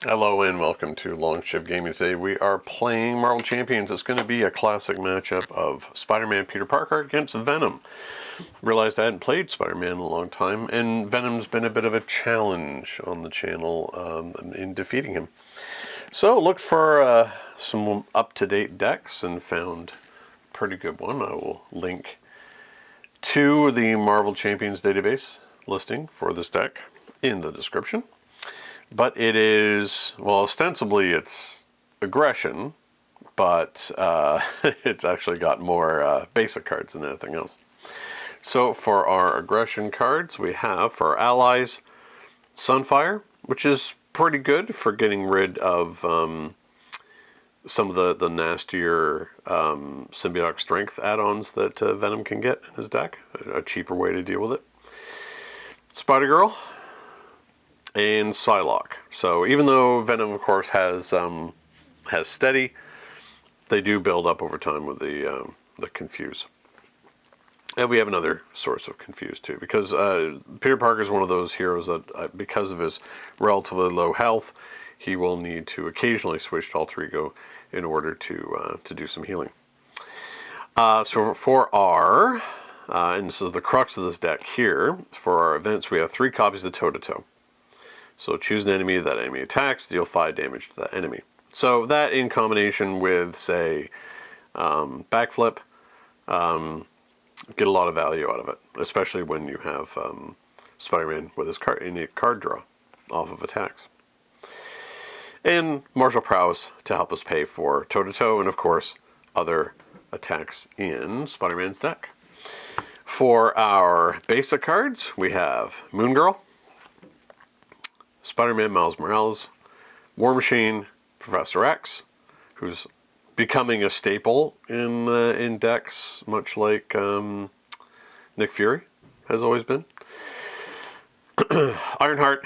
Hello and welcome to Longship Gaming. Today we are playing Marvel Champions. It's going to be a classic matchup of Spider-Man Peter Parker against Venom. Realized I hadn't played Spider-Man in a long time, and Venom's been a bit of a challenge on the channel in defeating him. So looked for some up-to-date decks and found a pretty good one. I will link to the Marvel Champions database listing for this deck in the description. But it is, well, ostensibly it's aggression, but it's actually got more basic cards than anything else. So for our aggression cards, we have for our allies, Sunfire, which is pretty good for getting rid of some of the nastier symbiotic strength add-ons that Venom can get in his deck. A cheaper way to deal with it. Spider-Girl and Psylocke. So even though Venom, of course, has steady, they do build up over time with the Confuse. And we have another source of Confuse too, because Peter Parker is one of those heroes that, because of his relatively low health, he will need to occasionally switch to Alter Ego in order to do some healing. So for our, and this is the crux of this deck here, for our events, we have 3 copies of Toe-to-Toe. So choose an enemy, that enemy attacks, deal 5 damage to that enemy. So that in combination with, say, Backflip, get a lot of value out of it, especially when you have Spider-Man with his innate card draw off of attacks. And Martial Prowess to help us pay for Toe-to-Toe and, of course, other attacks in Spider-Man's deck. For our basic cards, we have Moon Girl, Spider-Man Miles Morales, War Machine, Professor X, who's becoming a staple in decks, much like Nick Fury has always been. Ironheart,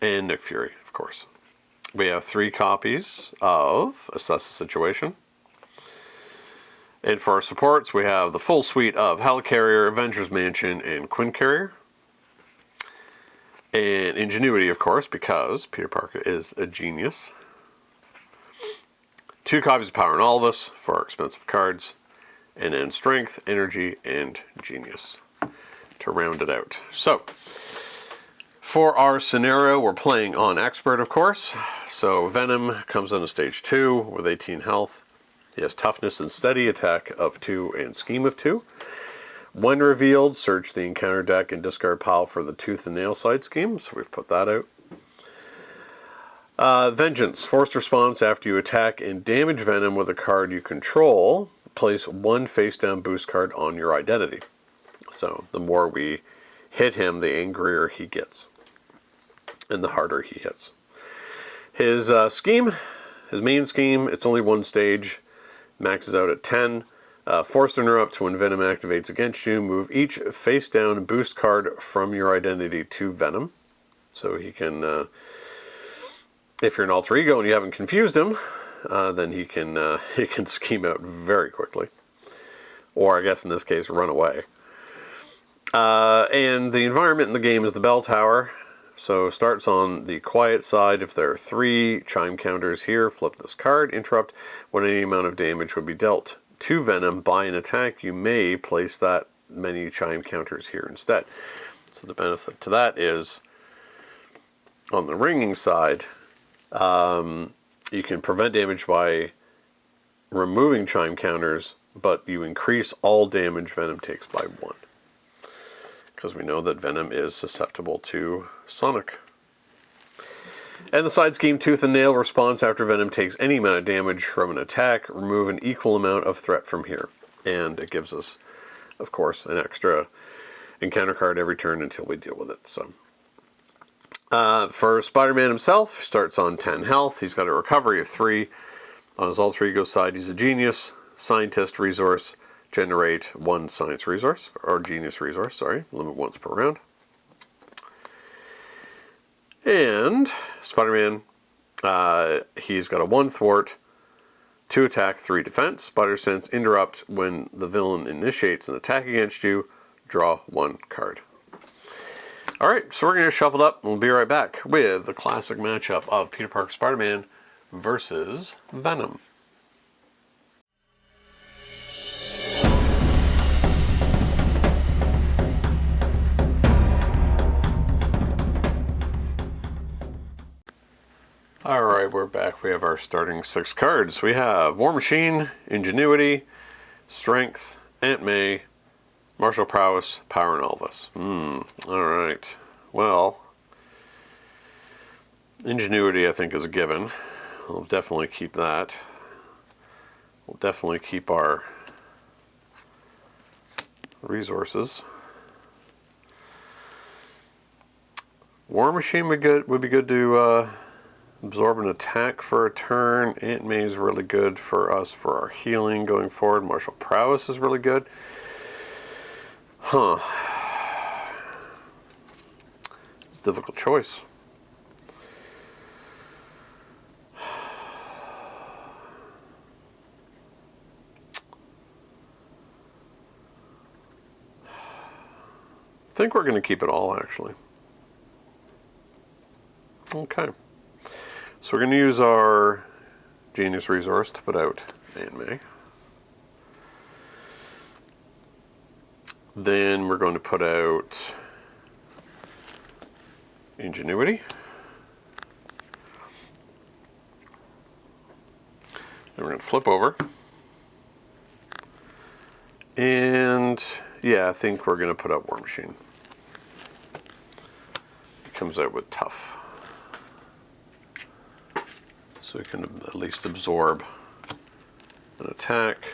and Nick Fury, of course. We have 3 copies of Assess the Situation. And for our supports, we have the full suite of Helicarrier, Avengers Mansion, and Quinn Carrier. And Ingenuity, of course, because Peter Parker is a genius. 2 copies of Power and Alvis for our expensive cards. And then Strength, Energy, and Genius to round it out. So, for our scenario, we're playing on Expert, of course. So Venom comes on to stage 2 with 18 health. He has Toughness and Steady, Attack of 2, and Scheme of 2. When revealed, search the encounter deck and discard pile for the Tooth and Nail side scheme. So we've put that out. Vengeance. Forced response after you attack and damage Venom with a card you control. Place 1 face-down boost card on your identity. So the more we hit him, the angrier he gets. And the harder he hits. His scheme, his main scheme, it's only 1 stage. Maxes out at 10. Forced Interrupt. When Venom activates against you, move each face-down boost card from your identity to Venom. So he can, if you're an Alter Ego and you haven't confused him, then he can scheme out very quickly. Or I guess in this case, run away. And the environment in the game is the Bell Tower. So starts on the quiet side. If there are 3 chime counters here, flip this card. Interrupt. When any amount of damage would be dealt to Venom by an attack, you may place that many chime counters here instead. So the benefit to that is, on the ringing side, you can prevent damage by removing chime counters, but you increase all damage Venom takes by 1. Because we know that Venom is susceptible to Sonic. And the side scheme, Tooth and Nail. Response after Venom takes any amount of damage from an attack, remove an equal amount of threat from here. And it gives us, of course, an extra encounter card every turn until we deal with it. So, for Spider-Man himself, starts on 10 health. He's got a recovery of 3. On his Alter Ego side, he's a genius, scientist resource, generate 1 science resource, or genius resource, sorry, limit once per round. And Spider-Man, he's got a 1 thwart, 2 attack, 3 defense. Spider Sense, interrupt. When the villain initiates an attack against you, draw 1 card. Alright, so we're going to shuffle it up, and we'll be right back with the classic matchup of Peter Parker Spider-Man versus Venom. Alright, we're back. We have our starting 6 cards. We have War Machine, Ingenuity, Strength, Aunt May, Martial Prowess, Power, and Elvis. Alright. Well, Ingenuity I think is a given. We'll definitely keep that. We'll definitely keep our resources. War Machine would be good to absorb an attack for a turn. Aunt May is really good for us for our healing going forward. Martial Prowess is really good. It's a difficult choice. I think we're going to keep it all, actually. Okay. So we're going to use our Genius resource to put out Aunt May. Then we're going to put out Ingenuity. Then we're going to flip over. And yeah, I think we're going to put out War Machine. It comes out with Tough. So we can at least absorb an attack.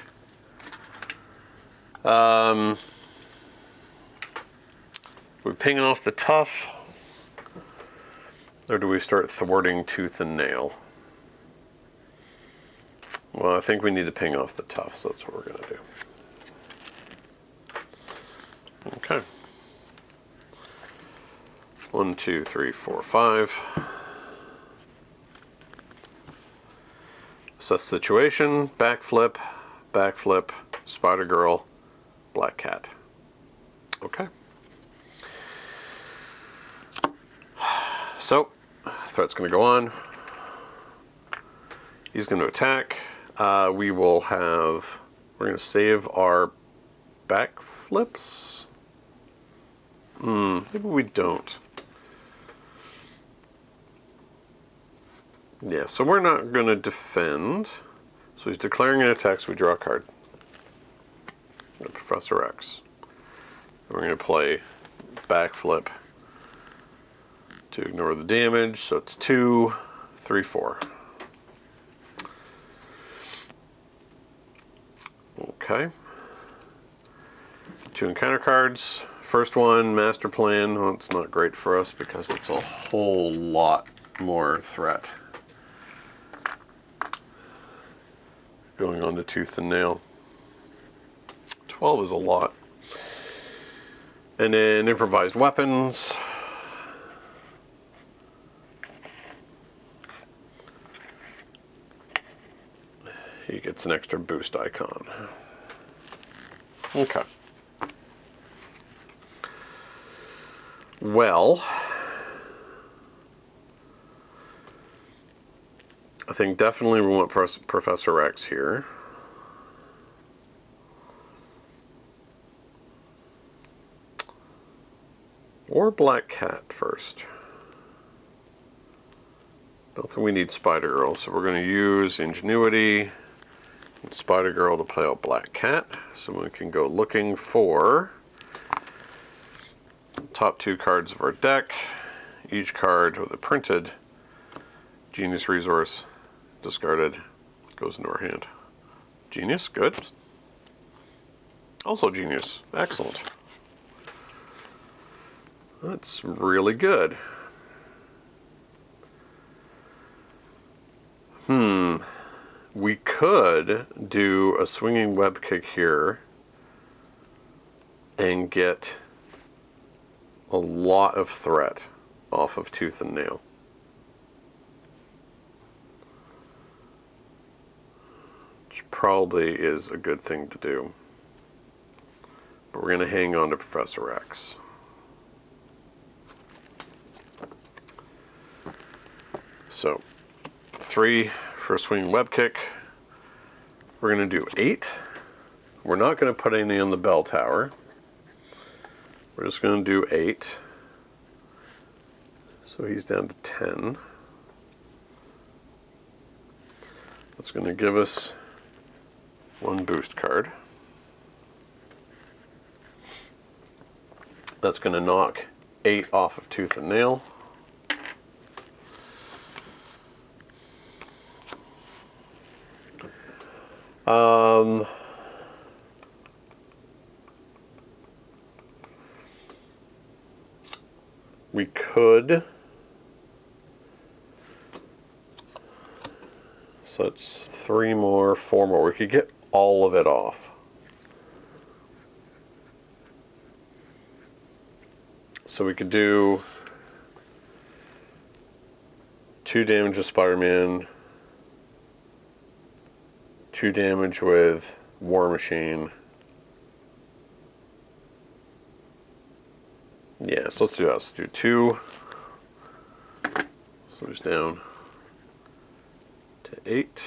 We ping off the Tough, or do we start thwarting Tooth and Nail? Well, I think we need to ping off the Tough, so that's what we're going to do. Okay. 1, 2, 3, 4, 5. Assess situation, backflip, backflip, Spider-Girl, Black Cat. Okay. So, threat's going to go on. He's going to attack. We're going to save our backflips. Maybe we don't. Yeah, so we're not going to defend. So he's declaring an attack, so we draw a card. Professor X. And we're going to play backflip to ignore the damage. So it's 2, 3, 4. Okay. 2 encounter cards. First one, Master Plan. Well, it's not great for us because it's a whole lot more threat. Going on to Tooth and Nail. 12 is a lot. And then improvised weapons. He gets an extra boost icon. Okay. Well, I think definitely we want Professor X here. Or Black Cat first. Don't think we need Spider-Girl, so we're going to use Ingenuity and Spider-Girl to play out Black Cat. So we can go looking for top 2 cards of our deck. Each card with a printed Genius resource discarded goes into our hand. Genius, good. Also Genius, excellent. That's really good. We could do a swinging web kick here and get a lot of threat off of Tooth and Nail. Which probably is a good thing to do. But we're going to hang on to Professor X. So 3 for a swinging web kick. We're going to do 8. We're not going to put any on the bell tower. We're just going to do 8. So he's down to 10. That's going to give us 1 boost card. That's going to knock 8 off of Tooth and Nail. We could, so that's 3 more, 4 more. We could get all of it off. So we could do 2 damage with Spider-Man, 2 damage with War Machine. Yeah, so let's do that. Let's do 2. So it's down to 8.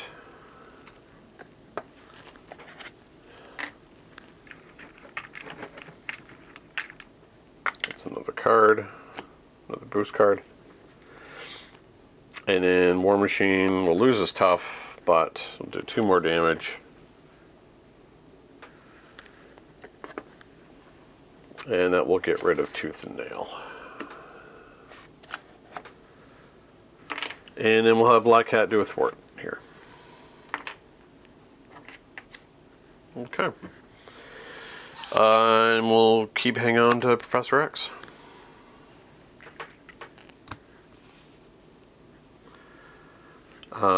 That's another card, another boost card. And then War Machine will lose his tough, but we'll do 2 more damage. And that will get rid of Tooth and Nail. And then we'll have Black Cat do a thwart here. Okay. And we'll keep hanging on to Professor X.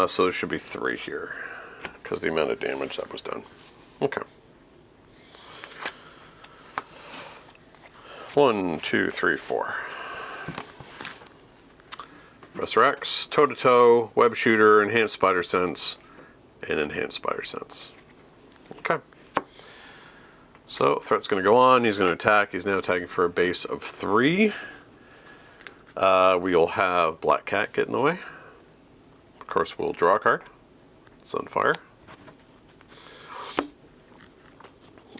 So there should be 3 here, because the amount of damage that was done. Okay. 1, 2, 3, 4. Professor X, toe-to-toe, web shooter, enhanced spider sense, and enhanced spider sense. Okay. So threat's going to go on. He's going to attack. He's now attacking for a base of 3. We'll have Black Cat get in the way. Of course, we'll draw a card. Sunfire.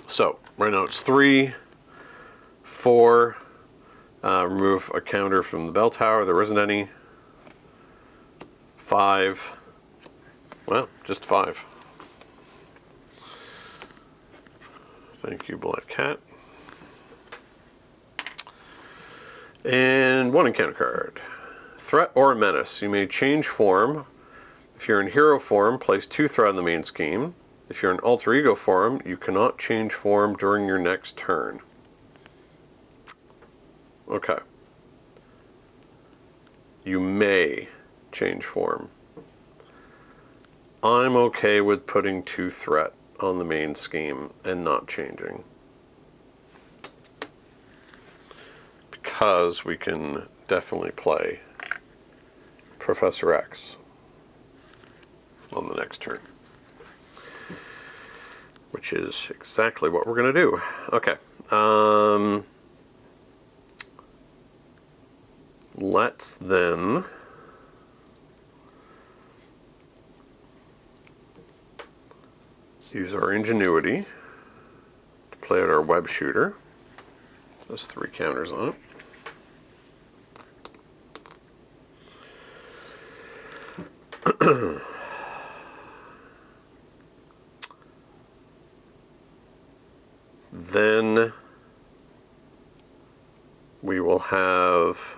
So right now it's 3, 4. Remove a counter from the bell tower. There isn't any. 5. Well, just 5. Thank you, Black Cat. And 1 encounter card. Threat or menace. You may change form. If you're in hero form, place 2 threat on the main scheme. If you're in alter ego form, you cannot change form during your next turn. Okay. You may change form. I'm okay with putting 2 threat on the main scheme and not changing, because we can definitely play Professor X on the next turn, which is exactly what we're going to do. Okay. Let's then use our ingenuity to play out our web shooter. There's 3 counters on it. Then we will have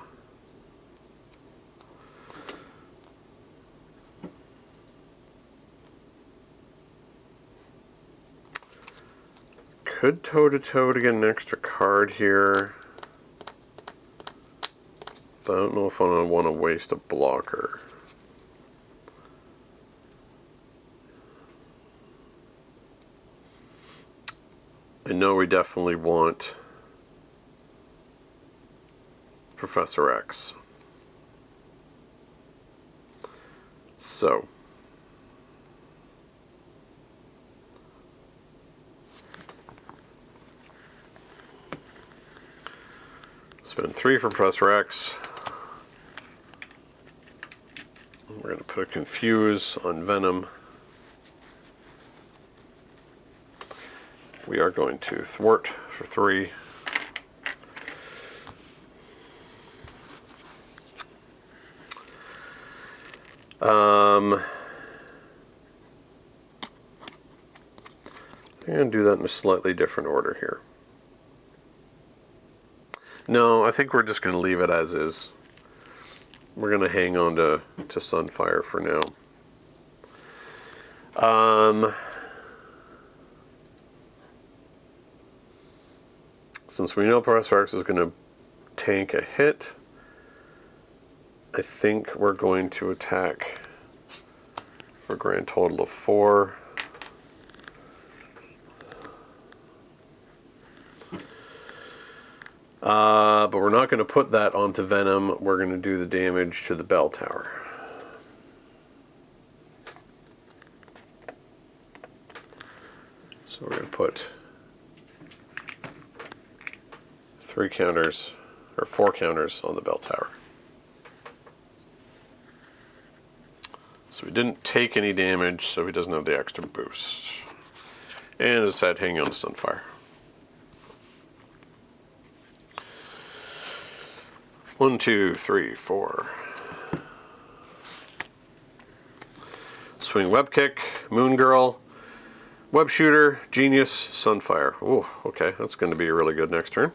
could toe-to-toe to get an extra card here, but I don't know if I want to waste a blocker. I know we definitely want Professor X. So spend 3 for Professor X. going to put a confuse on Venom. We are going to thwart for 3. I'm going to do that in a slightly different order here. No, I think we're just going to leave it as is. We're going to hang on to Sunfire for now. Since we know Professor X is going to tank a hit, I think we're going to attack for a grand total of 4. But we're not going to put that onto Venom. We're going to do the damage to the bell tower. So we're going to put 3 counters, or 4 counters on the bell tower. So he didn't take any damage, so he doesn't have the extra boost. And as I said, hanging on to Sunfire. 1, 2, 3, 4. Swing Web Kick, Moon Girl, Web Shooter, Genius, Sunfire. Ooh, okay, that's going to be really good next turn.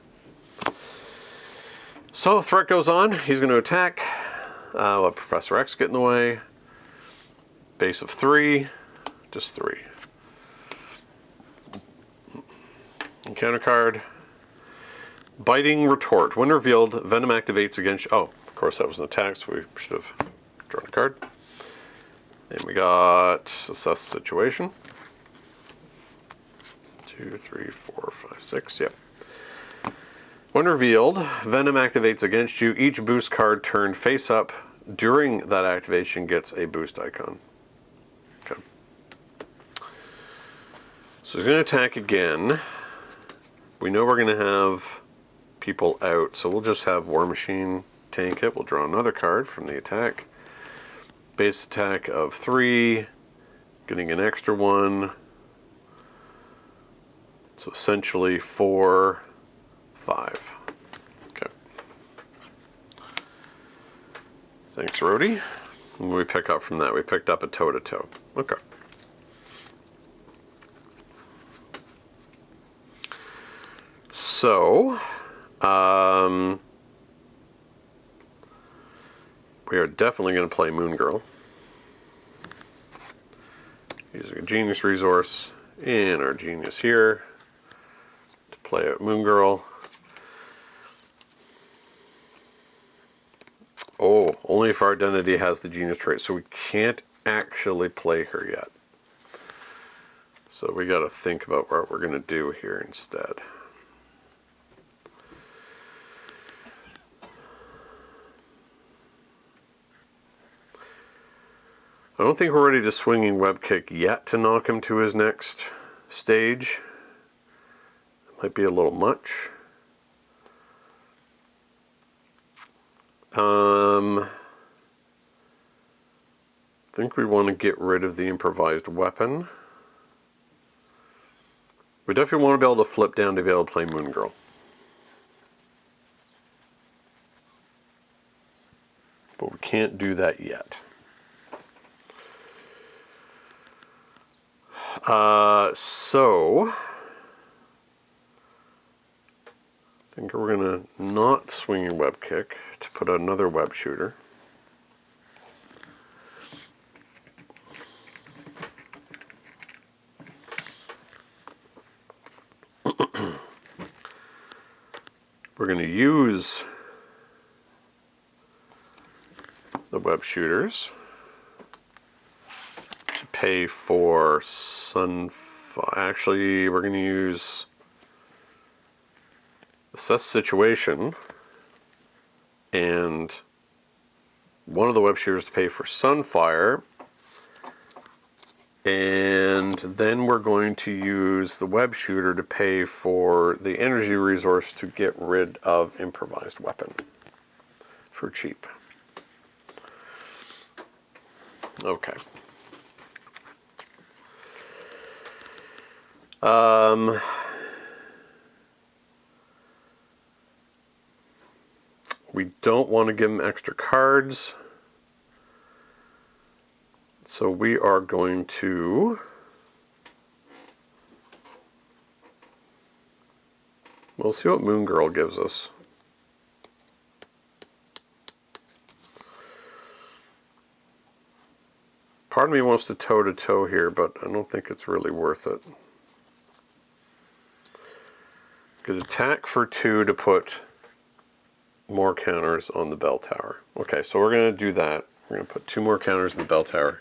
So, threat goes on. He's going to attack. Let Professor X get in the way. Base of 3. Just 3. Encounter card. Biting Retort. When revealed, Venom activates against... Oh, of course that was an attack, so we should have drawn a card. And we got Assess Situation. 2, 3, 4, 5, 6. Yep. When revealed, Venom activates against you. Each boost card turned face up during that activation gets a boost icon. Okay. So he's going to attack again. We know we're going to have people out, so we'll just have War Machine tank it. We'll draw another card from the attack. Base attack of 3, getting an extra 1. So essentially 4, 5. Okay. Thanks, Rhodey. What do we pick up from that? We picked up a toe-to-toe. Okay. So, we are definitely going to play Moon Girl. Using a Genius resource and our Genius here to play out Moon Girl. Oh, only if our identity has the Genius trait, so we can't actually play her yet. So we got to think about what we're going to do here instead. I don't think we're ready to swinging Web Kick yet to knock him to his next stage. It might be a little much. I think we want to get rid of the improvised weapon. We definitely want to be able to flip down to be able to play Moon Girl. But we can't do that yet. So, I think we're going to not swing your Web Kick to put out another Web Shooter. We're going to use the Web Shooters to pay for Actually, we're going to use Assess Situation and one of the Web Shooters to pay for Sunfire. And then we're going to use the Web Shooter to pay for the energy resource to get rid of improvised weapon for cheap. Okay. We don't want to give him extra cards. So we are going to... We'll see what Moon Girl gives us. Part of me wants to toe-to-toe here, but I don't think it's really worth it. Could attack for 2 to put more counters on the bell tower. Okay, so we're going to do that. We're going to put 2 more counters in the bell tower.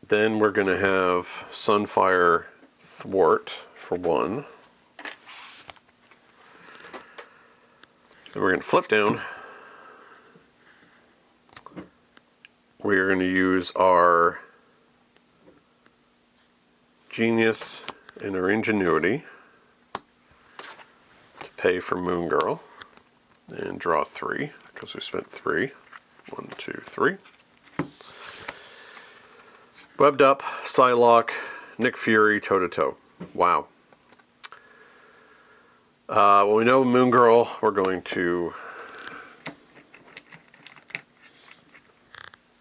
Then we're going to have Sunfire Thwart for 1. Then we're going to flip down. We're going to use our Genius and our Ingenuity to pay for Moon Girl. And draw 3, because we spent 3. 1, 2, 3. Webbed Up, Psylocke, Nick Fury, toe-to-toe. Wow. Well, we know Moon Girl, we're going to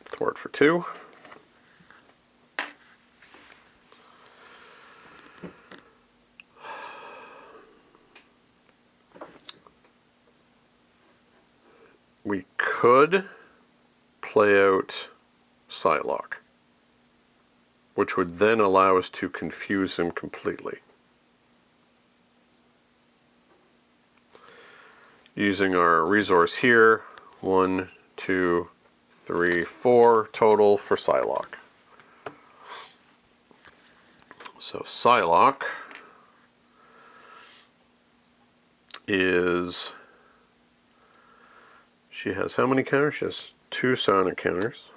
thwart for 2. We could play out Psylocke, which would then allow us to confuse him completely. Using our resource here, 1, 2, 3, 4 total for Psylocke. So Psylocke is... She has how many counters? She has 2 psionic counters.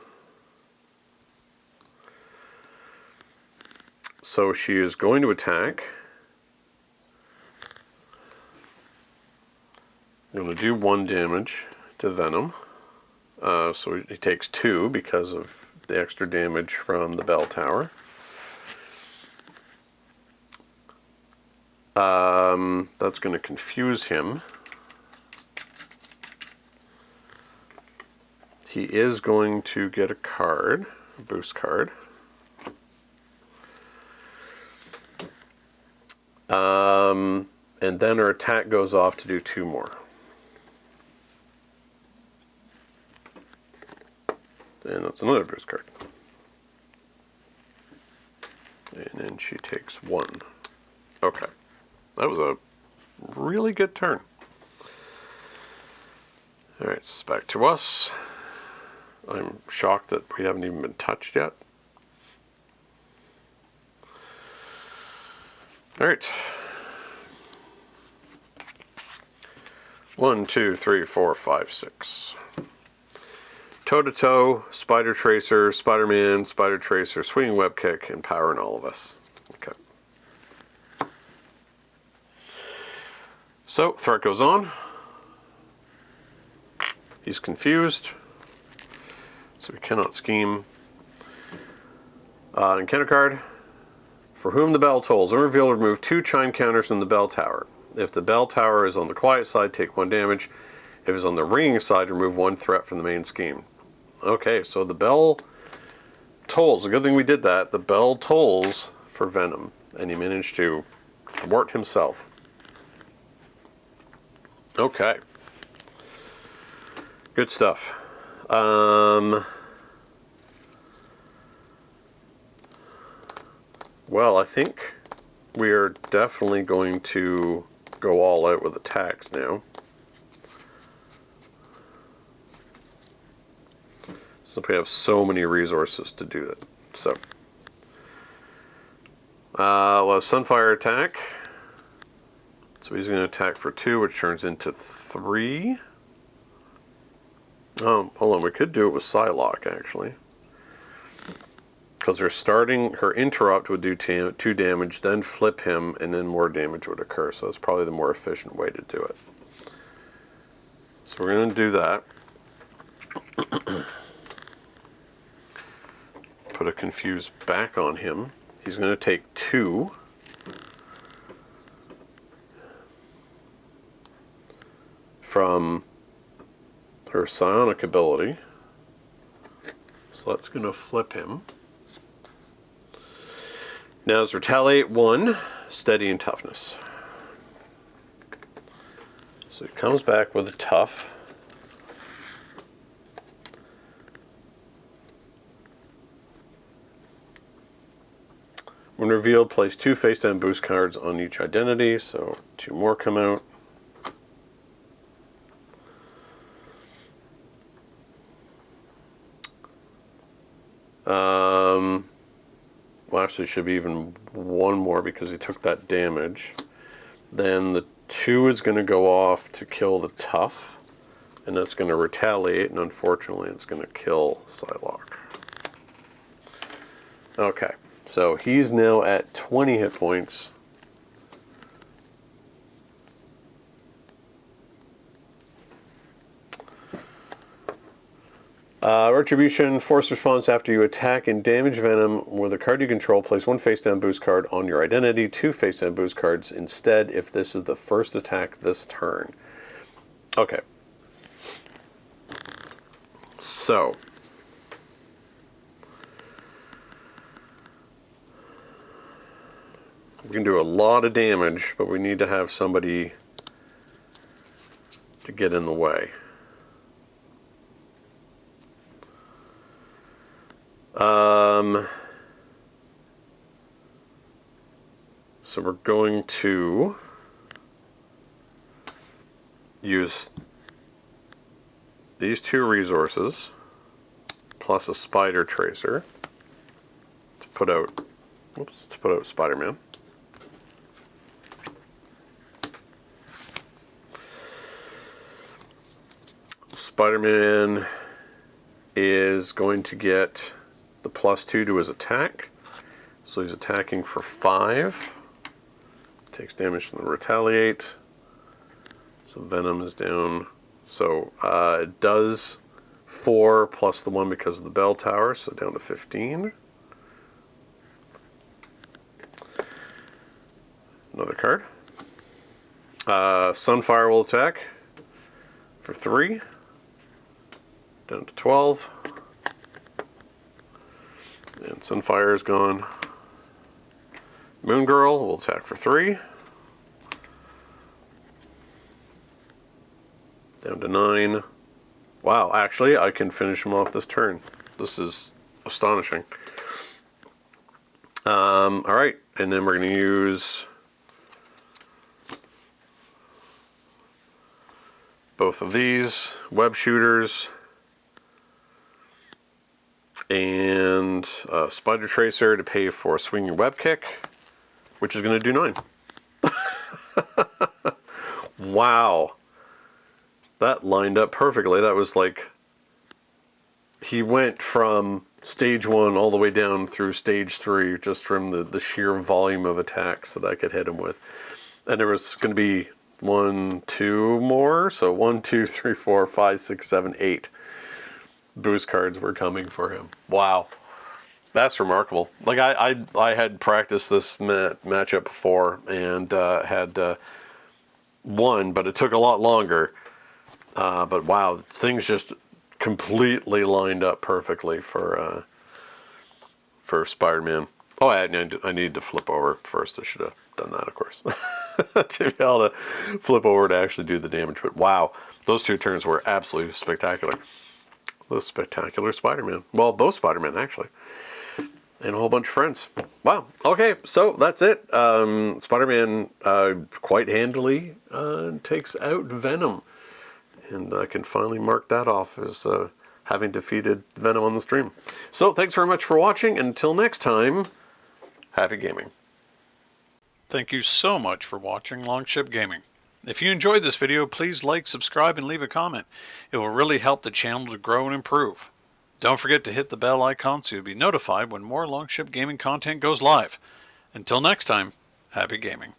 So she is going to attack. I'm going to do 1 damage to Venom. So he takes 2 because of the extra damage from the bell tower. That's going to confuse him. He is going to get a card, a boost card. And then our attack goes off to do 2 more. And that's another boost card. And then she takes 1. Okay. That was a really good turn. Alright, it's back to us. I'm shocked that we haven't even been touched yet. Alright. 1, 2, 3, 4, 5, 6. Toe-to-toe, Spider Tracer, Spider-Man, Spider Tracer, Swinging Web Kick, and Power in all of us. Okay. So, threat goes on. He's confused. So we cannot scheme. Encounter card. For whom the bell tolls. Unrevealed, remove 2 chime counters from the bell tower. If the bell tower is on the quiet side, take 1 damage. If it's on the ringing side, remove 1 threat from the main scheme. Okay, so the bell tolls. A good thing we did that. The bell tolls for Venom. And he managed to thwart himself. Okay. Good stuff. Well, I think we are definitely going to go all out with attacks now. Since we have so many resources to do it. So, we'll have Sunfire attack. So he's going to attack for 2, which turns into 3. Oh, hold on. We could do it with Psylocke, actually. Because her interrupt would do 2 damage, then flip him, and then more damage would occur. So that's probably the more efficient way to do it. So we're going to do that. Put a confuse back on him. He's going to take 2. From her psionic ability. So that's going to flip him. Now it's retaliate 1, steady and toughness. So he comes back with a tough. When revealed, place 2 face down boost cards on each identity, so 2 more come out. Well, actually, should be even 1 more because he took that damage. Then the 2 is going to go off to kill the tough, and that's going to retaliate, and unfortunately, it's going to kill Psylocke. Okay, so he's now at 20 hit points. Retribution, force response after you attack and damage Venom with a card you control, place 1 face down boost card on your identity, 2 face down boost cards instead if this is the first attack this turn. Okay. So. We can do a lot of damage, but we need to have somebody to get in the way. So we're going to use these 2 resources plus a spider tracer to put out, Spider-Man. Spider-Man is going to get the +2 to his attack. So he's attacking for 5. Takes damage from the retaliate. So Venom is down. So it does 4 plus the 1 because of the bell tower, so down to 15. Another card. Sunfire will attack for 3. Down to 12. And Sunfire is gone. Moon Girl will attack for 3. Down to 9. Wow, actually, I can finish him off this turn. This is astonishing. Alright, and then we're going to use both of these web shooters and Spider Tracer to pay for Swinging Web Kick, which is going to do 9. Wow. That lined up perfectly. That was like, he went from stage 1 all the way down through stage 3 just from the sheer volume of attacks that I could hit him with. And there was going to be 1, 2 more. So 1, 2, 3, 4, 5, 6, 7, 8 boost cards were coming for him. Wow. That's remarkable. Like I had practiced this matchup before and had won, but it took a lot longer. But wow, things just completely lined up perfectly for Spider-Man. Oh, I needed to flip over first. I should have done that, of course, to be able to flip over to actually do the damage. But wow, those 2 turns were absolutely spectacular. Those spectacular Spider-Man. Well, both Spider-Man actually, and a whole bunch of friends. Wow. Okay, so that's it. Spider-Man quite handily takes out Venom. And I can finally mark that off as having defeated Venom on the stream. So thanks very much for watching. Until next time, happy gaming. Thank you so much for watching Longship Gaming. If you enjoyed this video, please like, subscribe, and leave a comment. It will really help the channel to grow and improve. Don't forget to hit the bell icon so you'll be notified when more Longship Gaming content goes live. Until next time, happy gaming.